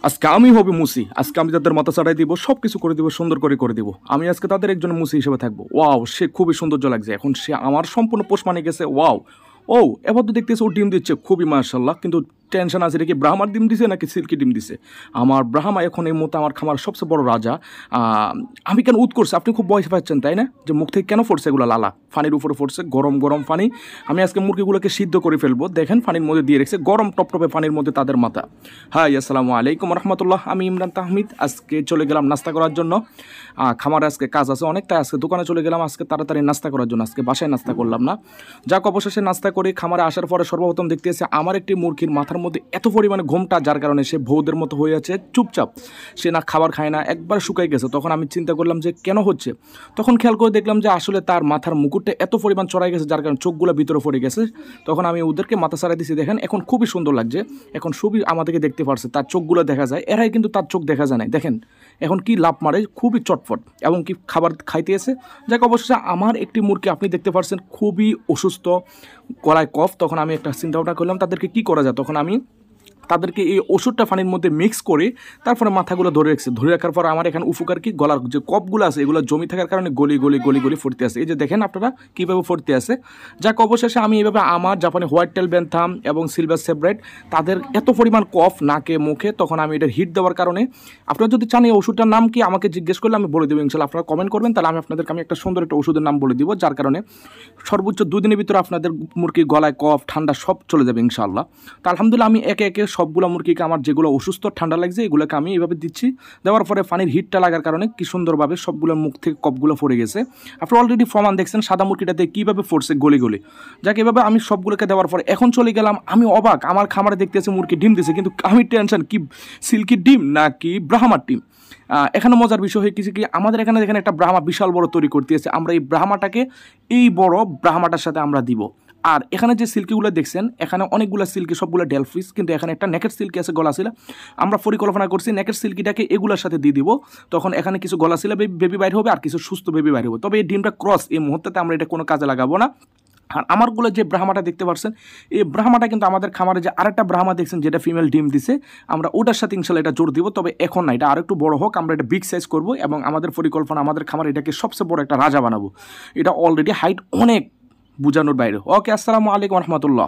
আজকে আমি হবি মুসি। আজকে আমি তাদের মাথা চাটাই দিব, সব কিছু করে দিব, সুন্দর করে দিব। আমি আজকে তাদের একজন মুসি হিসেবে থাকবো। ওয়াও, সে খুবই সৌন্দর্য লাগছে। এখন সে আমার সম্পূর্ণ পোষ মানে গেছে। ওয়াও, ও এবার তো দেখতেছে ও ডিম দিচ্ছে, খুবই মার্শাল্লাহ। কিন্তু টেনশন আছে, এটা কি ব্রাহ্মার ডিম দিছে নাকি সিল্কি ডিম দিছে? আমার ব্রাহ্মা এখন এই মতো আমার খামার সবচেয়ে বড় রাজা। আমি কেন উদ করছি আপনি খুব ভয় পাচ্ছেন তাই না? যে মুখ থেকে কেন পড়ছে এগুলো লালা, পানির উপরে পড়ছে, গরম গরম পানি। আমি আজকে মুরগিগুলোকে সিদ্ধ করে ফেলবো। দেখেন পানির মধ্যে দিয়ে রেখেছে, গরম টপটপে পানির মধ্যে তাদের মাথা। হাই, আসসালামু আলাইকুম রহমতুল্লাহ। আমি ইমরান তাহমিদ। আজকে চলে গেলাম নাস্তা করার জন্য। খামারে আজকে কাজ আছে অনেক, তাই আজকে দোকানে চলে গেলাম আজকে তাড়াতাড়ি নাস্তা করার জন্য। আজকে বাসায় নাস্তা করলাম না। যাক, অবশেষে নাস্তা করে খামারে আসার পরে সর্বপ্রথম দেখতে এসে আমার একটি মুরগির মাথার মধ্যে এত পরিমাণে ঘোমটা, যার কারণে সে বউদের মতো হয়ে আছে চুপচাপ। সে না খাবার খায় না, একবার শুকাই গেছে। তখন আমি চিন্তা করলাম যে কেন হচ্ছে। তখন খেয়াল করে দেখলাম যে আসলে তার মাথার মুকুটটা এত পরিমাণ চড়াই গেছে, যার কারণে চোখগুলো ভিতরে পড়ে গেছে। তখন আমি ওদেরকে মাথা ছাড়াই দিয়েছি। দেখেন এখন খুবই সুন্দর লাগছে, এখন খুবই আমাদেরকে দেখতে পারছে, তার চোখগুলো দেখা যায়। এরাই কিন্তু তার চোখ দেখা যায় না। দেখেন এখন কি লাভ মারে, খুবই চটফট এবং কি খাবার খাইতে এসে। যাক, অবশ্যই আমার একটি মুরগি আপনি দেখতে পাচ্ছেন খুবই অসুস্থ, গলায় কফ। তখন আমি একটা চিন্তা ভাবনা করলাম তাদেরকে কি করা যায়। তখন আমি তাদেরকে এই ওষুধটা পানির মধ্যে মিক্স করে তারপরে মাথাগুলো ধরে রাখছি। ধরে রাখার পর আমার এখানে উপকার কি, গলার যে কপগুলো আছে এগুলো জমি থাকার কারণে গলি গলি গলি গলি ফুটতে আসে। এই যে দেখেন আপনারা কীভাবে ফুটতে আসে। যাক, অবশেষে আমি এইভাবে আমার জাপানি হোয়াইট টেল ব্যান্থাম এবং সিলভার সেব্রাইট তাদের এত পরিমাণ কফ নাকে মুখে, তখন আমি এটা হিট দেওয়ার কারণে, আপনারা যদি চান এই ওষুধটার নাম কি আমাকে জিজ্ঞেস করলে আমি বলে দেবো ইনশাল্লাহ। আপনারা কমেন্ট করবেন, তাহলে আমি আপনাদেরকে একটা সুন্দর একটা ওষুধের নাম বলে দিব, যার কারণে সর্বোচ্চ 2 দিনের ভিতরে আপনাদের মুরগির গলায় কফ ঠান্ডা সব চলে যাবে ইনশাআল্লাহ। তো আলহামদুলিল্লাহ আমি একে একে সবগুলো মুরগিকে আমার যেগুলো অসুস্থ ঠান্ডা লাগছে এগুলোকে আমি এইভাবে দিচ্ছি। দেওয়ার পরে পানির হিটটা লাগার কারণে কি সুন্দরভাবে সবগুলোর মুখ থেকে কপগুলো পড়ে গেছে। আপনারা অলরেডি প্রমাণ দেখছেন সাদা মুরগিটাতে কীভাবে পড়ছে গলি গলি। যাকে এভাবে আমি সবগুলোকে দেওয়ার পরে এখন চলে গেলাম। আমি অবাক, আমার খামারে দেখতেছি মুরগি ডিম দিছে, কিন্তু আমি টেনশন কি সিল্কি ডিম নাকি ব্রাহ্মার ডিম। এখানে মজার বিষয় হয়ে কিছু কি, আমাদের এখানে দেখেন একটা ব্রাহ্মা বিশাল বড় তৈরি করতেছে। আমরা এই ব্রাহ্মাটাকে এই বড় ব্রাহ্মাটার সাথে আমরা দিব। আর এখানে যে সিল্কিগুলো দেখছেন, এখানে অনেকগুলো সিল্কি, সবগুলো ডেলফিস, কিন্তু এখানে একটা নেকেট সিল্কি আছে গলা ছিল। আমরা পরিকল্পনা করছি নেকেট সিল্কিটাকে এগুলোর সাথে দিয়ে দিব। তখন এখানে কিছু গলা ছিল বেবি বাইর হবে আর কিছু সুস্থ বেবি বাইর হবে। তবে এই ডিমটা ক্রস, এই মুহূর্তে আমরা এটা কোনো কাজে লাগাবো না। আর আমারগুলো যে ব্রাহ্মাটা দেখতে পাচ্ছেন, এই ব্রাহ্মাটা কিন্তু আমাদের খামারে যে আরেকটা ব্রাহ্মা দেখছেন যেটা ফিমেল ডিম দিছে, আমরা ওটার সাথে ইনশাল্লাহ এটা জোর দিব। তবে এখন না, এটা আরেকটু বড় হোক, আমরা এটা বিগ সাইজ করবো এবং আমাদের পরিকল্পনা আমাদের খামারে এটাকে সবচেয়ে বড় একটা রাজা বানাবো। এটা অলরেডি হাইট অনেক বোঝানোর বাইরে। ওকে, আসসালামু আলাইকুম রহমতুল্লাহ।